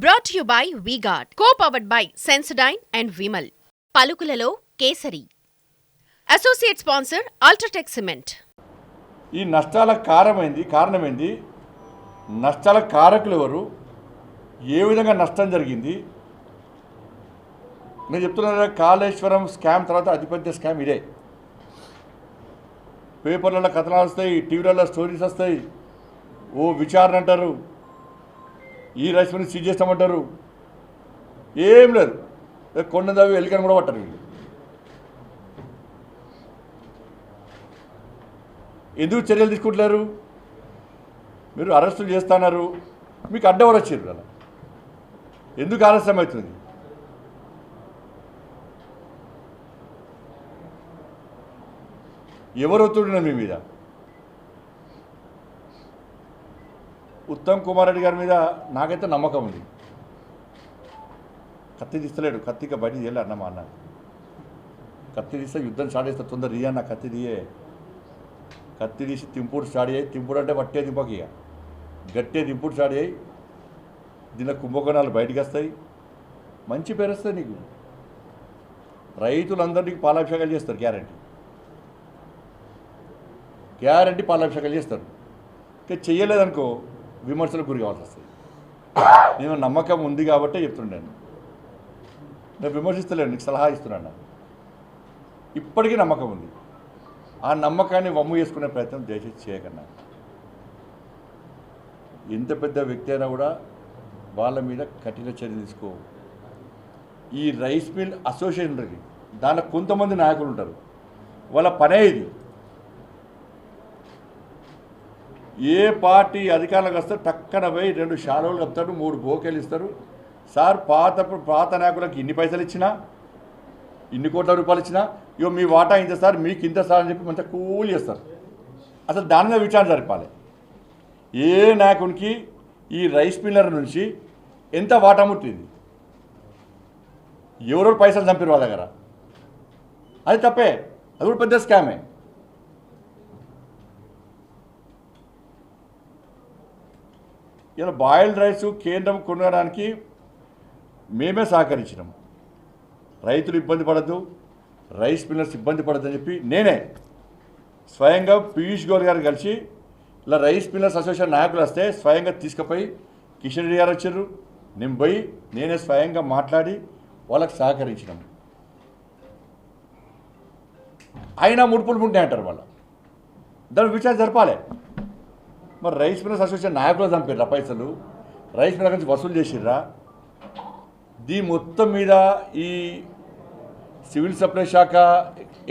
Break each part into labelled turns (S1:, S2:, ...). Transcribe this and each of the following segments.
S1: Brought to you by V-Guard, co-powered by Sensodyne and Vimal. పలుకులలో Kesari. Associate sponsor UltraTech cement.
S2: ఈ నష్టాల కారణమైంది నష్టాల కారకులు ఎవరు, ఏ విధంగా నష్టం జరిగింది? నేను చెప్తున్నా, కాళేశ్వరం స్కామ్ తర్వాత అతిపెద్ద స్కామ్ ఇదే. పేపర్లలో కథనాలు వస్తాయి, టీవీలలో స్టోరీస్ వస్తాయి, ఓ విచారణ అంటారు, ఈ రైస్ మిల్ని సీజ్ చేస్తామంటారు. ఏం లేదు, కొండదవి ఎలికని కూడా పట్టారు వీళ్ళు. ఎందుకు చర్యలు తీసుకుంటున్నారు? మీరు అరెస్టులు చేస్తున్నారు, మీకు అడ్డవరు వచ్చారు అలా. ఎందుకు ఆలస్యం అవుతుంది? ఎవరు ఒత్తిడినారు మీ మీద? ఉత్తమ్ కుమార్ రెడ్డి గారి మీద నాకైతే నమ్మకం ఉంది. కత్తి తీస్తలేడు, కత్తిగా బయట తీయాలి అన్నమా అన్న. కత్తి తీస్తే యుద్ధం స్టార్ట్ చేస్తే తొందర రియా నా కత్తి తీసి తింపుడు స్టార్ట్ అయ్యి, తింపుడు అంటే పట్టే దింపక, ఇక గట్టే దింపుడు స్టార్ట్ అయ్యి దీనిలో కుంభకోణాలు బయటకు వస్తాయి. మంచి పేరు వస్తుంది నీకు. రైతులందరికీ పాలాభిషేకాలు చేస్తారు, గ్యారంటీ పాలాభిషేకాలు చేస్తారు. ఇంకా చెయ్యలేదనుకో విమర్శలకు గురి కావాల్సి వస్తుంది. నేను నమ్మకం ఉంది కాబట్టే చెప్తుండాను. నేను విమర్శిస్తలేను, నీకు సలహా ఇస్తున్నాను. ఇప్పటికీ నమ్మకం ఉంది. ఆ నమ్మకాన్ని వమ్ము చేసుకునే ప్రయత్నం దయచేసి చేయకన్నా. ఎంత పెద్ద వ్యక్తి అయినా కూడా వాళ్ళ మీద కఠిన చర్య తీసుకో. ఈ రైస్ మిల్ అసోసియేషన్ ఉంటుంది, దానిలో కొంతమంది నాయకులు ఉంటారు, వాళ్ళ పనే ఇది. ఏ పార్టీ అధికారులకు వస్తే టక్కన పోయి 2 శాలువలు కప్తారు, 3 బోకేలు ఇస్తారు. సార్ పాత నాయకులకు ఇన్ని పైసలు ఇచ్చినా, ఇన్ని కోట్ల రూపాయలు ఇచ్చినా, ఇగో మీ వాటా ఇంత సార్, మీకు ఇంత సార్ అని చెప్పి మంచిగా కూల్ చేస్తారు. అసలు దాని మీద విచారణ జరపాలి. ఏ నాయకునికి ఈ రైస్ మిల్లర్ నుంచి ఎంత వాటా ముట్టింది, ఎవరెవరు పైసలు చంపారు వాళ్ళ దగ్గర, అది తప్పే. అది కూడా పెద్ద స్కామే. ఇలా బాయిల్డ్ రైస్ కేంద్రం కొనడానికి మేమే సహకరించినాం. రైతులు ఇబ్బంది పడద్దు, రైస్ మిల్లర్స్ ఇబ్బంది పడద్దు అని చెప్పి నేనే స్వయంగా పీయూష్ గోయల్ గారు కలిసి, ఇలా రైస్ మిల్లర్స్ అసోసియేషన్ నాయకులు వస్తే స్వయంగా తీసుకుపోయి, కిషన్ రెడ్డి గారు వచ్చారు, నేను పోయి నేనే స్వయంగా మాట్లాడి వాళ్ళకి సహకరించినాం. అయినా ముడుపులు ఉంటాయంటారు వాళ్ళు. దాని విచారణ జరపాలి. మరి రైస్ మిల్లర్స్ అసోసియేషన్ నాయకులు చంపారా పైసలు? రైస్ మిల్లర్ నుంచి వసూలు చేసిర్రా? దీని మొత్తం మీద ఈ సివిల్ సప్లై శాఖ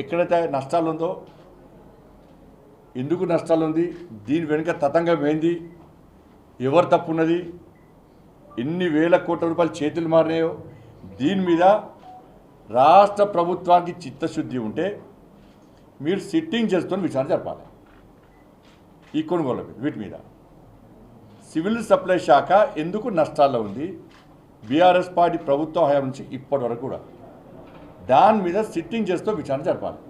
S2: ఎక్కడైతే నష్టాలు ఉందో, ఎందుకు నష్టాలు ఉంది, దీని వెనుక తతంగం ఏంది, ఎవరు తప్పు ఉన్నది, ఎన్ని వేల కోట్ల రూపాయలు చేతులు మారినాయో, దీని మీద రాష్ట్ర ప్రభుత్వానికి చిత్తశుద్ధి ఉంటే మీరు సిట్టింగ్ చేస్తున్న విచారణ జరపాలి. ఈ కొనుగోలు వీటి మీద సివిల్ సప్లై శాఖ ఎందుకు నష్టాల్లో ఉంది, బీఆర్ఎస్ పార్టీ ప్రభుత్వం హయాం నుంచి ఇప్పటి వరకు కూడా, దాని మీద సిట్టింగ్ చేస్తూ విచారణ జరపాలి.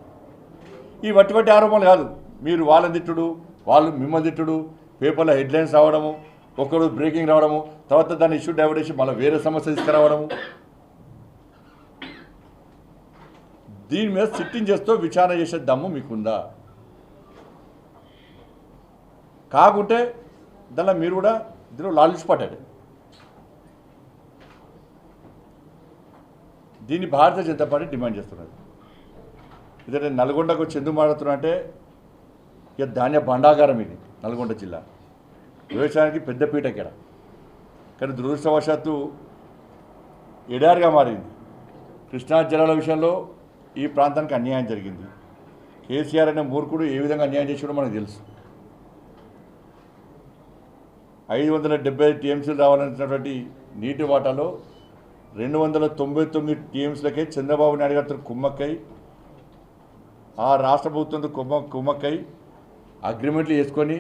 S2: ఈ వట్టి ఆరోపణలు కాదు. మీరు వాళ్ళని తిట్టుడు, వాళ్ళు మిమ్మల్ని తిట్టుడు, పేపర్లో హెడ్లైన్స్ రావడము, ఒకరు బ్రేకింగ్ రావడము, తర్వాత దాన్ని ఇష్యూ డైవర్ట్ చేసి మళ్ళీ వేరే సమస్య తీసుకురావడము, దీని మీద సిట్టింగ్ చేస్తూ విచారణ చేసే దమ్ము మీకుందా? కాకుంటే దానిలో మీరు కూడా ఇందులో లాల్చి పడ్డాడు. దీన్ని భారతీయ జనతా పార్టీ డిమాండ్ చేస్తున్నది. ఇదే నల్గొండకు వచ్చి ఎందుకు మాట్లాడుతున్నా అంటే, ఇక ధాన్య భండాగారం ఇది నల్గొండ జిల్లా, వ్యవసాయానికి పెద్దపీట ఇక్కడ. కానీ దురదృష్టవశాత్తు ఎడారిగా మారింది. కృష్ణా జలాల విషయంలో ఈ ప్రాంతానికి అన్యాయం జరిగింది. కేసీఆర్ అనే మూర్ఖుడు ఏ విధంగా అన్యాయం చేసాడో మనకు తెలుసు. 570 టీఎంసీలు రావాలనుకున్నటువంటి నీటి వాటాలో 299 టీఎంసీలకే చంద్రబాబు నాయుడు గారితో కుమ్మక్కై, ఆ రాష్ట్ర ప్రభుత్వంతో కుమ్మక్కై అగ్రిమెంట్లు చేసుకొని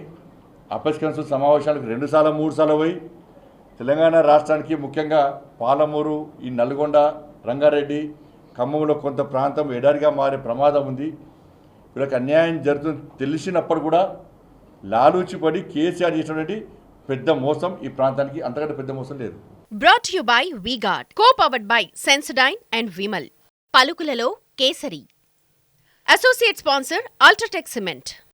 S2: అపెక్స్ కౌన్సిల్ సమావేశాలకు 2 సార్లు 3 సార్లు పోయి తెలంగాణ రాష్ట్రానికి ముఖ్యంగా పాలమూరు, ఈ నల్గొండ, రంగారెడ్డి, ఖమ్మంలో కొంత ప్రాంతం ఎడారిగా మారే ప్రమాదం ఉంది. వీళ్ళకి అన్యాయం జరుగుతుంది తెలిసినప్పుడు కూడా లాలూచిపడి కేసీఆర్ చేసినటువంటి పెద్ద మోసం ఈ ప్రాంతానికి అంతకంటే పెద్ద మోసం లేదు.
S1: Brought to you by V-Guard, co-powered by Sensodyne and Vimal. పలుకులలో kesari. Associate sponsor Ultratech Cement.